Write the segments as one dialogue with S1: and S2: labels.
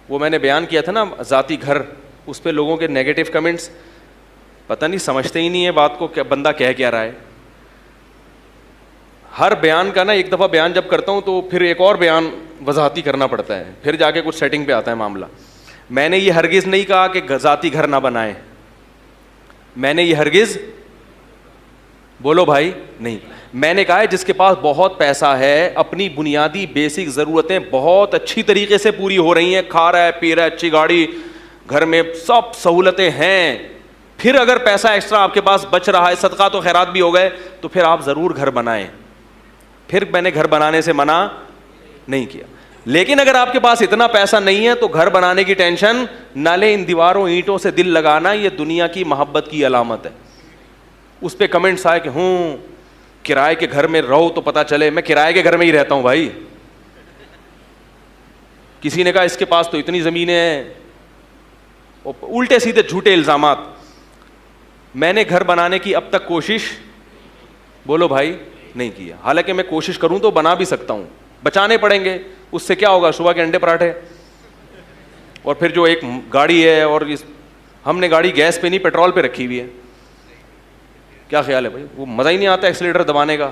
S1: وہ میں نے بیان کیا تھا نا ذاتی گھر, اس پہ لوگوں کے نیگیٹو کمنٹس, پتہ نہیں سمجھتے ہی نہیں ہے بات کو, بندہ کہہ کیا رہا ہے. ہر بیان کا نا ایک دفعہ بیان جب کرتا ہوں تو پھر ایک اور بیان وضاحتی کرنا پڑتا ہے, پھر جا کے کچھ سیٹنگ پہ آتا ہے معاملہ. میں نے یہ ہرگز نہیں کہا کہ ذاتی گھر نہ بنائیں, میں نے یہ ہرگز, بولو بھائی, نہیں. میں نے کہا ہے جس کے پاس بہت پیسہ ہے, اپنی بنیادی بیسک ضرورتیں بہت اچھی طریقے سے پوری ہو رہی ہیں, کھا رہا ہے, پی رہا ہے, اچھی گاڑی, گھر میں سب سہولتیں ہیں, پھر اگر پیسہ ایکسٹرا آپ کے پاس بچ رہا ہے, صدقات و خیرات بھی ہو گئے, تو پھر آپ ضرور گھر بنائیں. پھر میں نے گھر بنانے سے منع نہیں کیا. لیکن اگر آپ کے پاس اتنا پیسہ نہیں ہے تو گھر بنانے کی ٹینشن نہ لیں. ان دیواروں اینٹوں سے دل لگانا یہ دنیا کی محبت کی علامت ہے. اس پہ کمنٹس آئے کہ کرائے کے گھر میں رہو تو پتہ چلے. میں کرائے کے گھر میں ہی رہتا ہوں بھائی. کسی نے کہا اس کے پاس تو اتنی زمینیں ہیں, الٹے سیدھے جھوٹے الزامات. میں نے گھر بنانے کی اب تک کوشش, بولو بھائی, نہیں کیا. حالانکہ میں کوشش کروں تو بنا بھی سکتا ہوں, بچانے پڑیں گے. اس سے کیا ہوگا, صبح کے انڈے پراٹھے, اور پھر جو ایک گاڑی ہے, اور ہم نے گاڑی گیس پہ نہیں پیٹرول پہ رکھی ہوئی ہے. کیا خیال ہے بھائی, وہ مزہ ہی نہیں آتا ایکسیلیٹر دبانے کا.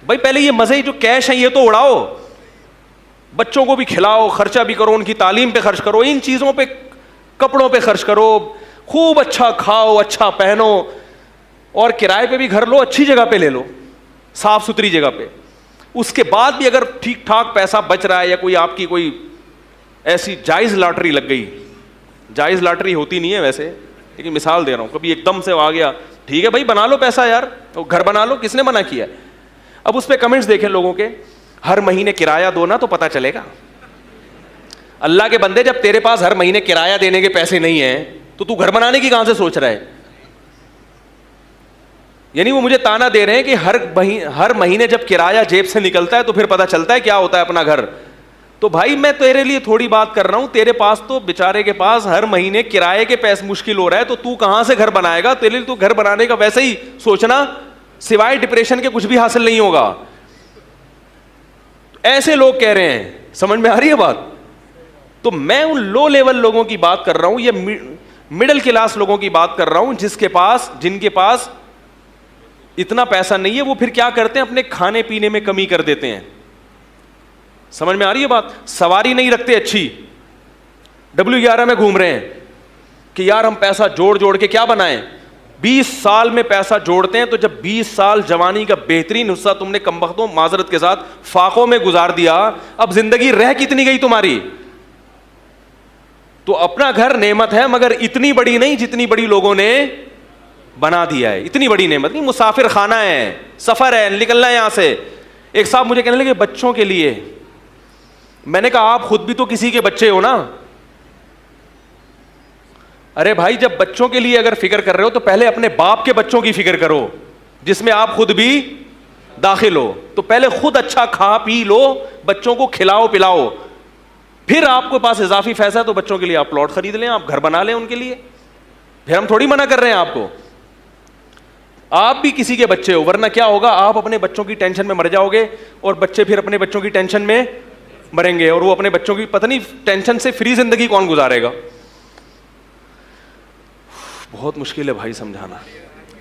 S1: بھائی پہلے یہ مزے جو کیش ہیں یہ تو اڑاؤ, بچوں کو بھی کھلاؤ, خرچہ بھی کرو, ان کی تعلیم پہ خرچ کرو, ان چیزوں پہ, کپڑوں پہ خرچ کرو, خوب اچھا کھاؤ, اچھا پہنو, اور کرائے پہ بھی گھر لو, اچھی جگہ پہ لے لو, صاف ستھری جگہ پہ. اس کے بعد بھی اگر ٹھیک ٹھاک پیسہ بچ رہا ہے, یا کوئی آپ کی کوئی ایسی جائز لاٹری لگ گئی, جائز لاٹری ہوتی نہیں ہے ویسے, لیکن مثال دے رہا ہوں, کبھی ایک دم سے آ گیا, ٹھیک ہے بھائی بنا لو پیسہ یار, تو گھر بنا لو, کس نے منع کیا. اب اس پہ کمنٹس دیکھیں لوگوں کے, ہر مہینے کرایہ دو نا تو پتہ چلے گا. اللہ کے بندے, جب تیرے پاس ہر مہینے کرایہ دینے کے پیسے نہیں ہیں تو تو گھر بنانے کی کہاں سے سوچ رہا ہے. یعنی وہ مجھے تانا دے رہے ہیں کہ ہر مہینے جب کرایہ جیب سے نکلتا ہے تو پھر پتہ چلتا ہے کیا ہوتا ہے اپنا گھر. تو بھائی میں تیرے لیے تھوڑی بات کر رہا ہوں, تیرے پاس تو بیچارے کے پاس ہر مہینے کرائے کے پیسے مشکل ہو رہا ہے, تو کہاں سے گھر بنائے گا. تیرے لیے تو گھر بنانے کا ویسے ہی سوچنا سوائے ڈپریشن کے کچھ بھی حاصل نہیں ہوگا. ایسے لوگ کہہ رہے ہیں, سمجھ میں آ رہی ہے بات. تو میں ان لو لیول لوگوں کی بات کر رہا ہوں, یہ مڈل کلاس لوگوں کی بات کر رہا ہوں, جن کے پاس اتنا پیسہ نہیں ہے. وہ پھر کیا کرتے ہیں, اپنے کھانے پینے میں کمی کر دیتے ہیں. سمجھ میں آ رہی ہے بات. سواری نہیں رکھتے اچھی, W11 میں گھوم رہے ہیں کہ یار ہم پیسہ جوڑ کے کیا بنائیں. 20 سال میں پیسہ جوڑتے ہیں, تو جب 20 سال جوانی کا بہترین حصہ تم نے کمبختوں معذرت کے ساتھ فاقوں میں گزار دیا, اب زندگی رہ کتنی گئی تمہاری. تو اپنا گھر نعمت ہے, مگر اتنی بڑی نہیں جتنی بڑی لوگوں نے بنا دیا ہے. اتنی بڑی نعمت نہیں, مسافر خانہ ہے, سفر ہے, نکلنا ہے یہاں سے. ایک صاحب مجھے کہنے لگے بچوں کے لیے. میں نے کہا آپ خود بھی تو کسی کے بچے ہو نا. ارے بھائی جب بچوں کے لیے اگر فکر کر رہے ہو تو پہلے اپنے باپ کے بچوں کی فکر کرو, جس میں آپ خود بھی داخل ہو. تو پہلے خود اچھا کھا پی لو, بچوں کو کھلاؤ پلاؤ, پھر آپ کے پاس اضافی پیسہ ہے تو بچوں کے لیے آپ پلاٹ خرید لیں, آپ گھر بنا لیں ان کے لیے. پھر ہم تھوڑی منع کر رہے ہیں آپ کو, آپ بھی کسی کے بچے ہو, ورنہ کیا ہوگا, آپ اپنے بچوں کی ٹینشن میں مر جاؤ گے, اور بچے پھر اپنے بچوں کی ٹینشن میں مریں گے, اور وہ اپنے بچوں کی پتہ نہیں ٹینشن سے فری زندگی کون گزارے گا. بہت مشکل ہے بھائی سمجھانا.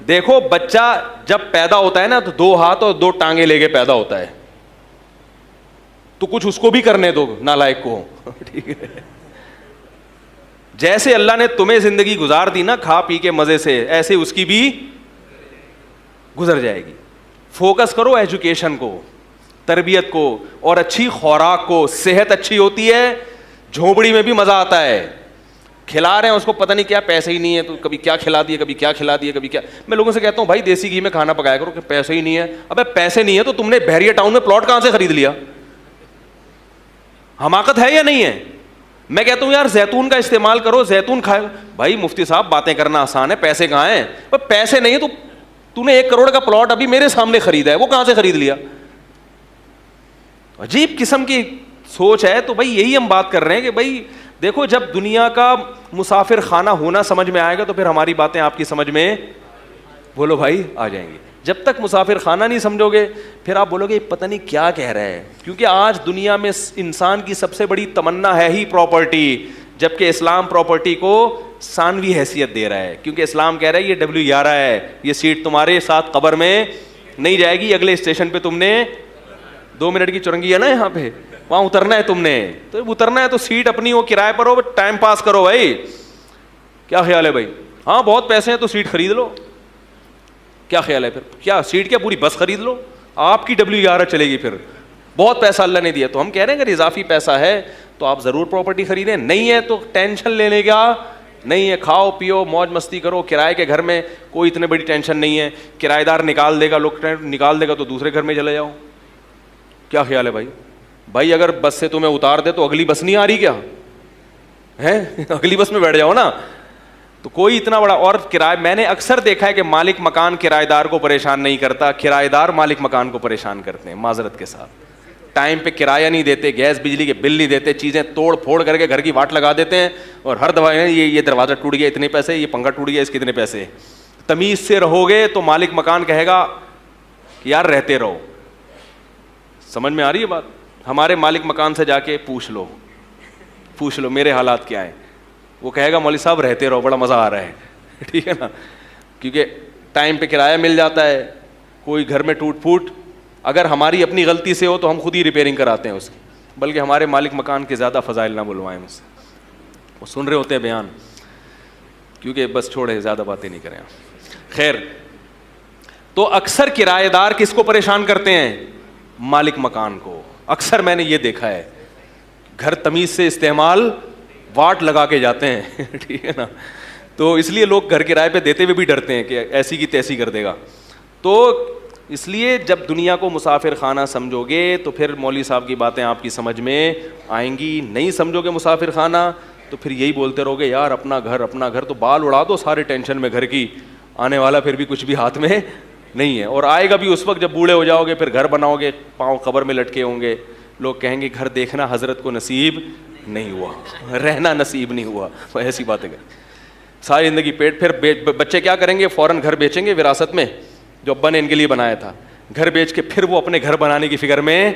S1: دیکھو بچہ جب پیدا ہوتا ہے نا تو 2 ہاتھ اور 2 ٹانگیں لے کے پیدا ہوتا ہے, تو کچھ اس کو بھی کرنے دو نالائق کو. ٹھیک ہے, جیسے اللہ نے تمہیں زندگی گزار دی نا کھا پی کے مزے سے, ایسے اس کی بھی گزر جائے گی. فوکس کرو ایجوکیشن کو, تربیت کو, اور اچھی خوراک کو. صحت اچھی ہوتی ہے, جھونپڑی میں بھی مزہ آتا ہے. کھلا رہے ہیں اس کو پتہ نہیں کیا, پیسے ہی نہیں ہے تو کبھی کیا کھلا دیے, کبھی کیا کھلا دیے, کبھی کیا. میں لوگوں سے کہتا ہوں بھائی دیسی گھی میں کھانا پکایا کرو, کہ پیسے ہی نہیں ہے. ابے پیسے نہیں ہے تو تم نے بحریہ ٹاؤن میں پلاٹ کہاں سے خرید لیا؟ حماقت ہے یا نہیں ہے؟ میں کہتا ہوں یار زیتون کا استعمال کرو, زیتون کھائے. بھائی مفتی صاحب باتیں کرنا آسان ہے, پیسے کہاں ہیں؟ پیسے نہیں ہے تو نے 1 کروڑ کا پلاٹ ابھی میرے سامنے خریدا ہے, وہ کہاں سے خرید لیا؟ عجیب قسم کی سوچ ہے. تو بھائی یہی ہم بات کر رہے ہیں کہ بھائی دیکھو جب دنیا کا مسافر خانہ ہونا سمجھ میں آئے گا تو پھر ہماری باتیں آپ کی سمجھ میں, بولو بھائی, آ جائیں گی. جب تک مسافر خانہ نہیں سمجھو گے پھر آپ بولو گے پتہ نہیں کیا کہہ رہے ہیں. کیونکہ آج دنیا میں انسان کی سب سے بڑی تمنا ہے ہی پراپرٹی. جبکہ اسلام پراپرٹی کو ثانوی حیثیت دے رہا ہے, کیونکہ اسلام کہہ رہا ہے یہ W11 ہے, یہ سیٹ تمہارے ساتھ قبر میں نہیں جائے گی, اگلے اسٹیشن پہ تم نے 2 منٹ کی چرنگی ہے نا یہاں پہ, وہاں اترنا ہے تم نے, تو اترنا ہے تو سیٹ اپنی ہو, کرائے پر ہو, ٹائم پاس کرو بھائی. کیا خیال ہے بھائی؟ ہاں بہت پیسے ہیں تو سیٹ خرید لو, کیا خیال ہے پھر؟ کیا سیٹ کیا پوری بس خرید لو, آپ کی W11 چلے گی پھر, بہت پیسہ اللہ نے دیا. تو ہم کہہ رہے ہیں اگر اضافی پیسہ ہے تو آپ ضرور پراپرٹی خریدیں, نہیں ہے تو ٹینشن لینے کا نہیں ہے, کھاؤ پیو موج مستی کرو. کرائے کے گھر میں کوئی اتنے بڑی ٹینشن نہیں ہے, کرایہ دار نکال دے گا, لوگ نکال دے گا تو دوسرے گھر میں چلے جاؤ. کیا خیال ہے بھائی؟ بھائی اگر بس سے تمہیں اتار دے تو اگلی بس نہیں آ رہی کیا ہے, اگلی بس میں بیٹھ جاؤ نا. تو کوئی اتنا بڑا, اور کرایہ میں نے اکثر دیکھا ہے کہ مالک مکان کرایہ دار کو پریشان نہیں کرتا, کرایہ دار مالک مکان کو پریشان کرتے ہیں معذرت کے ساتھ. ٹائم پہ کرایہ نہیں دیتے, گیس بجلی کے بل نہیں دیتے, چیزیں توڑ پھوڑ کر کے گھر کی واٹ لگا دیتے ہیں, اور ہر دفعہ یہ دروازہ ٹوٹ گیا اتنے پیسے, یہ پنکھا ٹوٹ گیا اس کتنے پیسے. تمیز سے رہو گے تو مالک مکان کہے گا کہ یار رہتے رہو. سمجھ میں آ رہی ہے بات؟ ہمارے مالک مکان سے جا کے پوچھ لو میرے حالات کیا ہیں, وہ کہے گا مولوی صاحب رہتے رہو, بڑا مزہ آ رہا ہے. ٹھیک ہے نا, کیونکہ ٹائم پہ کرایہ مل جاتا ہے. کوئی گھر میں ٹوٹ پھوٹ اگر ہماری اپنی غلطی سے ہو تو ہم خود ہی ریپیئرنگ کراتے ہیں اس کی, بلکہ ہمارے مالک مکان کے زیادہ فضائل نہ بلوائیں مجھ سے, وہ سن رہے ہوتے ہیں بیان, کیونکہ بس چھوڑے زیادہ باتیں نہیں کریں. خیر, تو اکثر کرایہ دار کس کو پریشان کرتے ہیں؟ مالک مکان کو. اکثر میں نے یہ دیکھا ہے, گھر تمیز سے استعمال واٹ لگا کے جاتے ہیں. ٹھیک ہے نا, تو اس لیے لوگ گھر کرائے پہ دیتے ہوئے بھی ڈرتے ہیں کہ ایسی کی تیسی کر دے گا. تو اس لیے جب دنیا کو مسافر خانہ سمجھو گے تو پھر مولوی صاحب کی باتیں آپ کی سمجھ میں آئیں گی. نہیں سمجھو گے مسافر خانہ تو پھر یہی بولتے رہو گے یار اپنا گھر, تو بال اڑا دو سارے ٹینشن میں گھر کی, آنے والا پھر بھی کچھ بھی ہاتھ میں نہیں ہے, اور آئے گا بھی اس وقت جب بوڑھے ہو جاؤ گے, پھر گھر بناؤ گے, پاؤں قبر میں لٹکے ہوں گے, لوگ کہیں گے گھر دیکھنا حضرت کو نصیب نہیں ہوا, رہنا نصیب نہیں ہوا. ایسی باتیں کریں ساری زندگی پیٹ. پھر بچے کیا کریں گے؟ فوراً گھر بیچیں گے وراثت میں جو ابا نے ان کے لیے بنایا تھا, گھر بیچ کے پھر وہ اپنے گھر بنانے کی فکر میں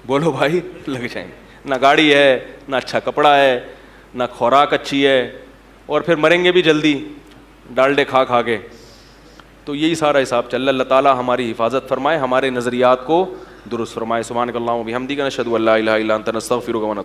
S1: بولو بھائی لگ جائیں گے. نہ گاڑی ہے, نہ اچھا کپڑا ہے, نہ خوراک اچھی ہے, اور پھر مریں گے بھی جلدی ڈالڈے کھا کھا کے. تو یہی سارا حساب چل رہا. اللہ تعالیٰ ہماری حفاظت فرمائے, ہمارے نظریات کو درست فرمائے. سبحانک اللہم و بحمدک نشہد ان لا الہ الا انت نستغفرک و نتوب